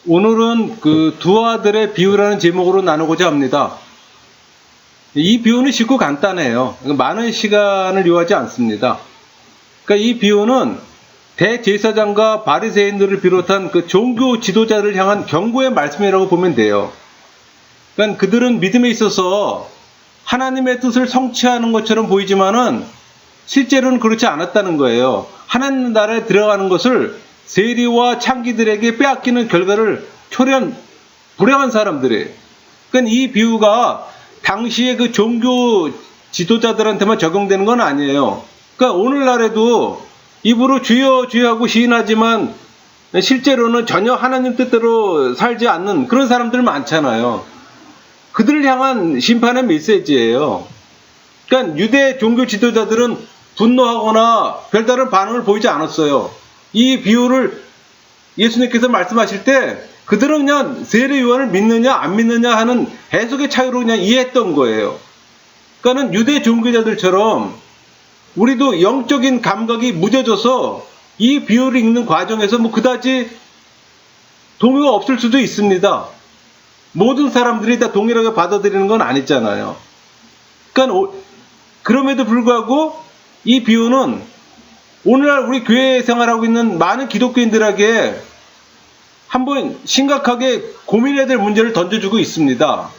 오늘은 그 두 아들의 비유라는 제목으로 나누고자 합니다. 이 비유는 쉽고 간단해요. 많은 시간을 요하지 않습니다. 그러니까 이 비유는 대제사장과 바리새인들을 비롯한 그 종교 지도자를 향한 경고의 말씀이라고 보면 돼요. 그러니까 그들은 믿음에 있어서 하나님의 뜻을 성취하는 것처럼 보이지만은 실제로는 그렇지 않았다는 거예요. 하나님 나라에 들어가는 것을 세리와 창기들에게 빼앗기는 결과를 초래한 불행한 사람들이에요. 그러니까 이 비유가 당시의 그 종교 지도자들한테만 적용되는 건 아니에요. 그러니까 오늘날에도 입으로 주여 주여 하고 시인하지만 실제로는 전혀 하나님 뜻대로 살지 않는 그런 사람들 많잖아요. 그들을 향한 심판의 메시지예요. 그러니까 유대 종교 지도자들은 분노하거나 별다른 반응을 보이지 않았어요. 이 비유를 예수님께서 말씀하실 때 그들은 그냥 세례 요한을 믿느냐 안 믿느냐 하는 해석의 차이로 그냥 이해했던 거예요. 그러니까는 유대 종교자들처럼 우리도 영적인 감각이 무뎌져서 이 비유를 읽는 과정에서 뭐 그다지 동요가 없을 수도 있습니다. 모든 사람들이 다 동일하게 받아들이는 건 아니잖아요. 그러니까 그럼에도 불구하고 이 비유는 오늘날 우리 교회 생활하고 있는 많은 기독교인들에게 한번 심각하게 고민해야 될 문제를 던져주고 있습니다.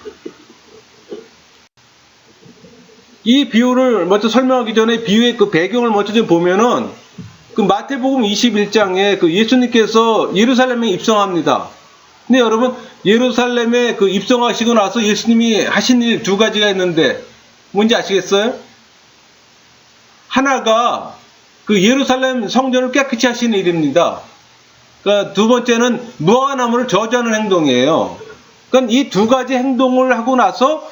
이 비유를 먼저 설명하기 전에 비유의 그 배경을 먼저 좀 보면은 그 마태복음 21장에 그 예수님께서 예루살렘에 입성합니다. 근데 여러분 예루살렘에 그 입성하시고 나서 예수님이 하신 일 두 가지가 있는데 뭔지 아시겠어요? 하나가 그 예루살렘 성전을 깨끗이 하시는 일입니다. 그러니까 두 번째는 무화과 나무를 저주하는 행동이에요. 그러니까 이 두 가지 행동을 하고 나서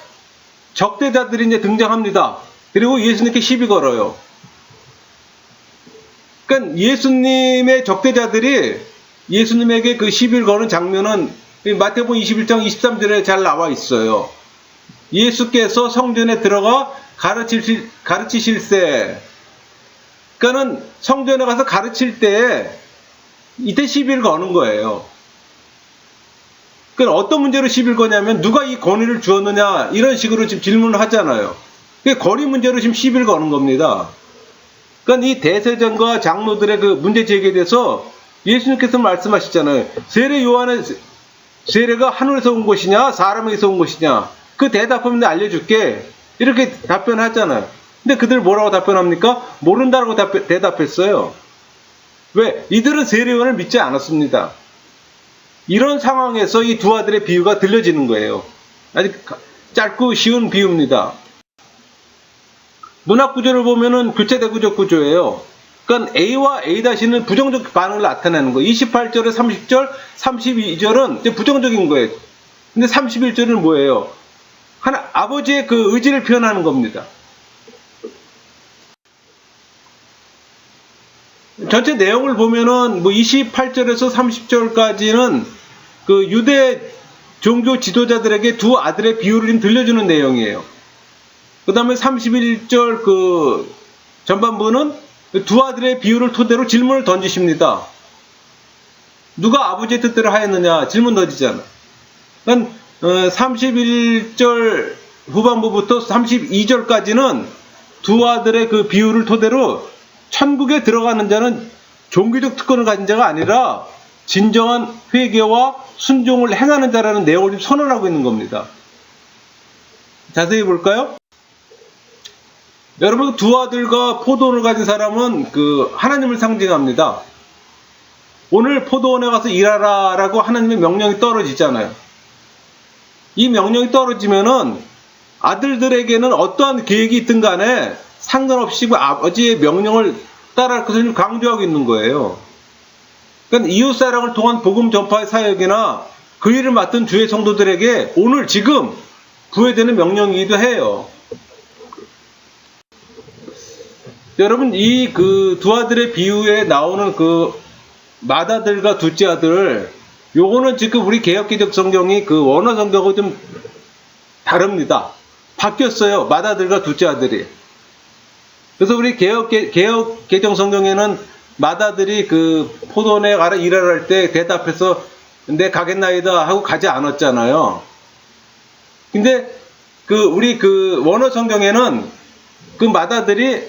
적대자들이 이제 등장합니다. 그리고 예수님께 시비 걸어요. 그러니까 예수님의 적대자들이 예수님에게 그 시비를 거는 장면은 마태복음 21장 23절에 잘 나와 있어요. 예수께서 성전에 들어가 가르치실세. 그러니까는 성전에 가서 가르칠 때 이때 시비를 거는 거예요. 그러니까 어떤 문제로 시비를 거냐면 누가 이 권위를 주었느냐 이런 식으로 지금 질문을 하잖아요. 그게 권위 문제로 지금 시비를 거는 겁니다. 그러니까 이 대제사장과 장로들의 그 문제 제기에 대해서 예수님께서 말씀하시잖아요. 세례 요한의 세례가 하늘에서 온 것이냐 사람에게서 온 것이냐 그 대답하면 내가 알려줄게 이렇게 답변하잖아요. 근데 그들 뭐라고 답변합니까? 모른다고 대답했어요. 왜? 이들은 세례 요한을 믿지 않았습니다. 이런 상황에서 이 두 아들의 비유가 들려지는 거예요. 아주 짧고 쉬운 비유입니다. 문학 구조를 보면은 교체대구적 구조예요. 그러니까 A와 A-는 부정적 반응을 나타내는 거예요. 28절에 30절, 32절은 부정적인 거예요. 근데 31절은 뭐예요? 아버지의 그 의지를 표현하는 겁니다. 전체 내용을 보면은 뭐 28절에서 30절까지는 그 유대 종교 지도자들에게 두 아들의 비유를 들려주는 내용이에요. 그 다음에 31절 그 전반부는 두 아들의 비유를 토대로 질문을 던지십니다. 누가 아버지의 뜻대로 하였느냐 질문 던지잖아. 그러니까 31절 후반부부터 32절까지는 두 아들의 그 비유를 토대로 천국에 들어가는 자는 종교적 특권을 가진 자가 아니라 진정한 회개와 순종을 행하는 자라는 내용을 지금 선언하고 있는 겁니다. 자세히 볼까요? 여러분 두 아들과 포도원을 가진 사람은 그 하나님을 상징합니다. 오늘 포도원에 가서 일하라라고 하나님의 명령이 떨어지잖아요. 이 명령이 떨어지면은 아들들에게는 어떠한 계획이 있든 간에 상관없이 아버지의 명령을 따라할 것을 강조하고 있는 거예요. 그러니까 이웃사랑을 통한 복음 전파의 사역이나 그 일을 맡은 주의 성도들에게 오늘 지금 부여되는 명령이기도 해요. 여러분 이 그 두 아들의 비유에 나오는 그 맏아들과 둘째 아들 요거는 지금 우리 개역개정 성경이 그 원어 성경하고 좀 다릅니다. 바뀌었어요. 맏아들과 둘째 아들이. 그래서 우리 개역 개정 성경에는 맏아들이 그 포도원에 가라 일하라 할 때 대답해서 내 가겠나이다 하고 가지 않았잖아요. 근데 우리 원어 성경에는 그 마다들이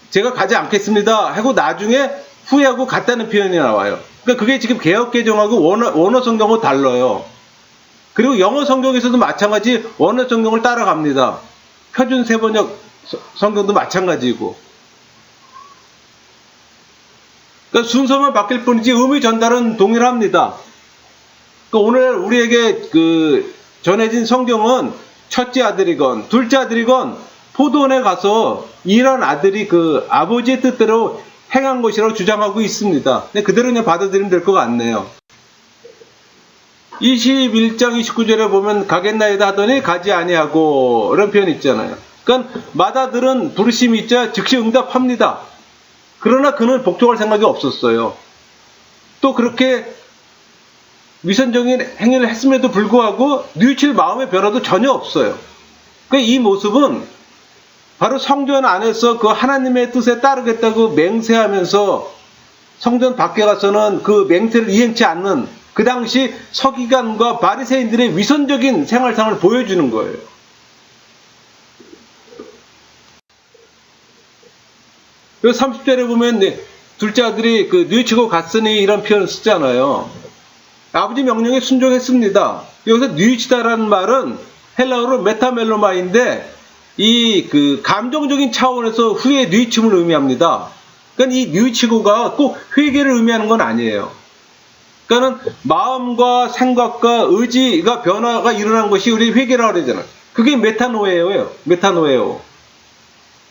제가 가지 않겠습니다 하고 나중에 후회하고 갔다는 표현이 나와요. 그러니까 그게 지금 개역 개정하고 원어 성경하고 달라요. 그리고 영어 성경에서도 마찬가지 원어 성경을 따라갑니다. 표준 세번역 성경도 마찬가지고. 그러니까 순서만 바뀔 뿐이지 의미 전달은 동일합니다. 그러니까 오늘 우리에게 전해진 성경은 첫째 아들이건 둘째 아들이건 포도원에 가서 일한 아들이 아버지의 뜻대로 행한 것이라고 주장하고 있습니다. 근데 그대로 그냥 받아들이면 될 것 같네요. 21장 29절에 보면 가겠나이다 하더니 가지 아니하고 이런 표현이 있잖아요. 그러니까 마다들은 부르심이 있자 즉시 응답합니다. 그러나 그는 복종할 생각이 없었어요. 또 그렇게 위선적인 행위를 했음에도 불구하고 뉘우칠 마음의 변화도 전혀 없어요. 그러니까 이 모습은 바로 성전 안에서 하나님의 뜻에 따르겠다고 맹세하면서 성전 밖에 가서는 그 맹세를 이행치 않는 그 당시 서기관과 바리새인들의 위선적인 생활상을 보여주는 거예요. 그래서 30절에 보면 둘째 아들이 뉘우치고 갔으니 이런 표현을 쓰잖아요. 아버지 명령에 순종했습니다. 여기서 뉘우치다라는 말은 헬라어로 메타멜로마인데 감정적인 차원에서 후에 뉘우침을 의미합니다. 그러니까 이 뉘우치고가 꼭 회개를 의미하는 건 아니에요. 그러니까는 마음과 생각과 의지가 변화가 일어난 것이 우리 회개라고 그러잖아요. 그게 메타노에오예요. 메타노에오.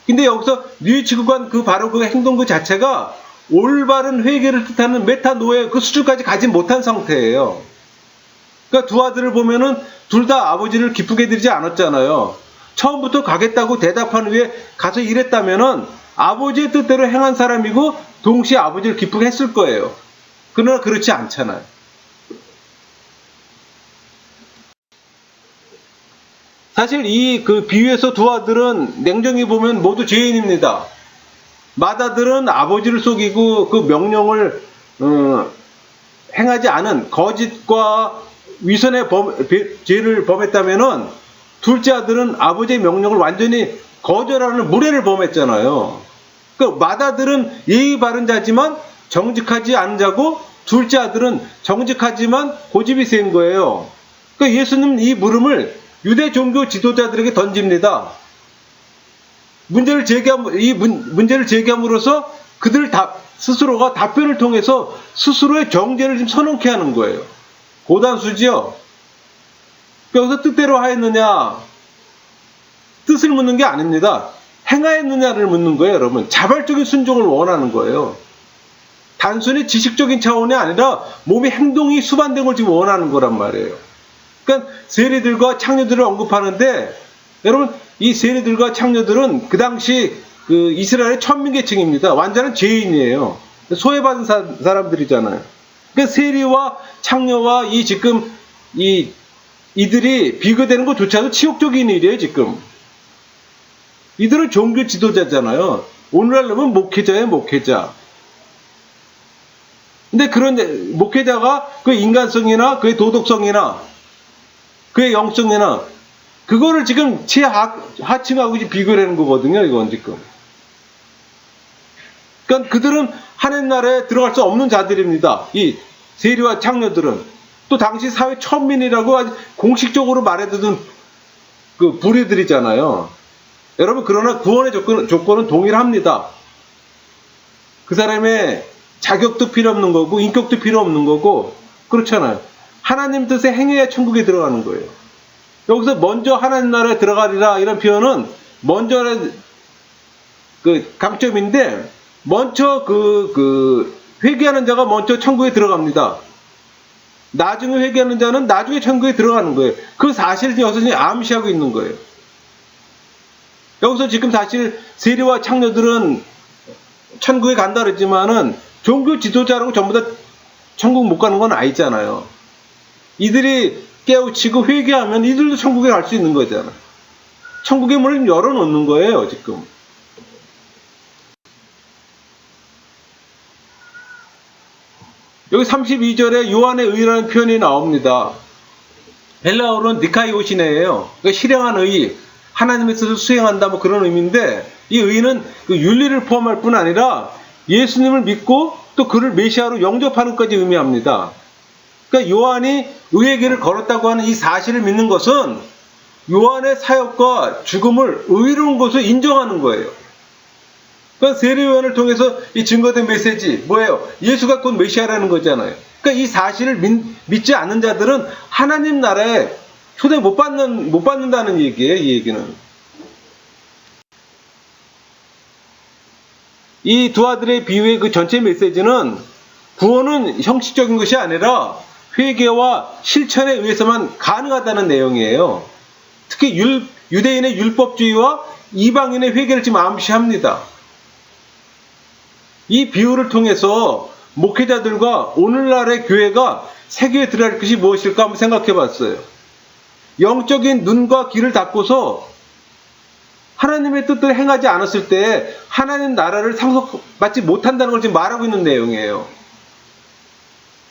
근데 여기서 뉘우치고가 바로 그 행동 그 자체가 올바른 회개를 뜻하는 메타노에 그 수준까지 가지 못한 상태예요. 그러니까 두 아들을 보면은 둘 다 아버지를 기쁘게 드리지 않았잖아요. 처음부터 가겠다고 대답한 후에 가서 일했다면은 아버지의 뜻대로 행한 사람이고 동시에 아버지를 기쁘게 했을 거예요. 그러나 그렇지 않잖아요. 사실 이 비유에서 두 아들은 냉정히 보면 모두 죄인입니다. 마다들은 아버지를 속이고 그 명령을 행하지 않은 거짓과 위선의 죄를 범했다면은 둘째 아들은 아버지의 명령을 완전히 거절하는 무례를 범했잖아요. 그 마다들은 예의 바른 자지만 정직하지 않은 자고 둘째 아들은 정직하지만 고집이 센 거예요. 그러니까 예수님은 이 물음을 유대 종교 지도자들에게 던집니다. 문제를 제기함으로써 그들 스스로가 답변을 통해서 스스로의 정죄를 좀 선언케 하는 거예요. 고단수지요. 여기서 뜻대로 하였느냐? 뜻을 묻는 게 아닙니다. 행하였느냐를 묻는 거예요, 여러분. 자발적인 순종을 원하는 거예요. 단순히 지식적인 차원이 아니라 몸의 행동이 수반된 걸 지금 원하는 거란 말이에요. 그러니까 세리들과 창녀들을 언급하는데 여러분 이 세리들과 창녀들은 그 당시 이스라엘의 천민계층입니다. 완전한 죄인이에요. 소외받은 사람들이잖아요. 그러니까 세리와 창녀와 지금 이들이 비교되는 것조차도 치욕적인 일이에요, 지금. 이들은 종교 지도자잖아요. 오늘날로 하면 목회자예요, 목회자. 근데 그런 목회자가 그 인간성이나 그의 도덕성이나 그의 영성이나 그거를 지금 하층하고 비교를 하는 거거든요, 이건 지금. 그러니까 그들은 하나님 나라에 들어갈 수 없는 자들입니다. 이 세리와 창녀들은. 또 당시 사회 천민이라고 아주 공식적으로 말해두던 그 부류들이잖아요. 여러분, 그러나 구원의 조건은 동일합니다. 그 사람의 자격도 필요 없는 거고, 인격도 필요 없는 거고, 그렇잖아요. 하나님 뜻에 행해야 천국에 들어가는 거예요. 여기서 먼저 하나님 나라에 들어가리라 이런 표현은 먼저는 강점인데, 먼저 회개하는 자가 먼저 천국에 들어갑니다. 나중에 회개하는 자는 나중에 천국에 들어가는 거예요. 그 사실을 여기서 암시하고 있는 거예요. 여기서 지금 사실 세리와 창녀들은 천국에 간다 그랬지만은 종교 지도자라고 전부 다 천국 못 가는 건 아니잖아요. 이들이 깨우치고 회개하면 이들도 천국에 갈 수 있는 거잖아요. 천국의 문을 열어놓는 거예요, 지금. 여기 32절에 요한의 의라는 표현이 나옵니다. 헬라어로는 니카이오시네예요. 그러니까 실행한 의, 하나님의 뜻을 수행한다 뭐 그런 의미인데, 이 의는 그 윤리를 포함할 뿐 아니라 예수님을 믿고 또 그를 메시아로 영접하는 것까지 의미합니다. 그러니까 요한이 의의 길을 걸었다고 하는 이 사실을 믿는 것은 요한의 사역과 죽음을 의로운 것으로 인정하는 거예요. 그러니까 세례 요한을 통해서 이 증거된 메시지 뭐예요? 예수가 곧 메시아라는 거잖아요. 그러니까 이 사실을 믿지 않는 자들은 하나님 나라에 초대 못 받는다는 얘기예요. 이 얘기는. 이 두 아들의 비유의 그 전체 메시지는 구원은 형식적인 것이 아니라 회개와 실천에 의해서만 가능하다는 내용이에요. 특히 유대인의 율법주의와 이방인의 회개를 지금 암시합니다. 이 비유를 통해서 목회자들과 오늘날의 교회가 새겨야 될 것이 무엇일까 한번 생각해 봤어요. 영적인 눈과 귀를 닫고서 하나님의 뜻대로 행하지 않았을 때 하나님 나라를 상속받지 못한다는 걸 지금 말하고 있는 내용이에요.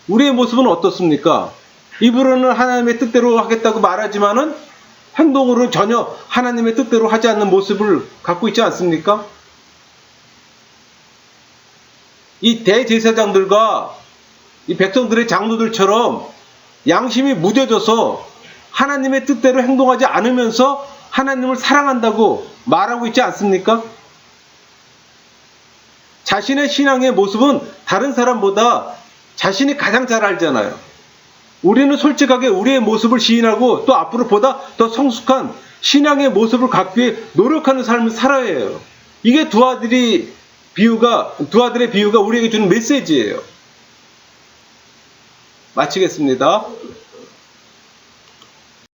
우리의 모습은 어떻습니까? 입으로는 하나님의 뜻대로 하겠다고 말하지만은 행동으로는 전혀 하나님의 뜻대로 하지 않는 모습을 갖고 있지 않습니까? 이 대제사장들과 이 백성들의 장로들처럼 양심이 무뎌져서 하나님의 뜻대로 행동하지 않으면서 하나님을 사랑한다고 말하고 있지 않습니까? 자신의 신앙의 모습은 다른 사람보다 자신이 가장 잘 알잖아요. 우리는 솔직하게 우리의 모습을 시인하고 또 앞으로 보다 더 성숙한 신앙의 모습을 갖기 위해 노력하는 삶을 살아야 해요. 이게 두 아들의 비유가 우리에게 주는 메시지예요. 마치겠습니다.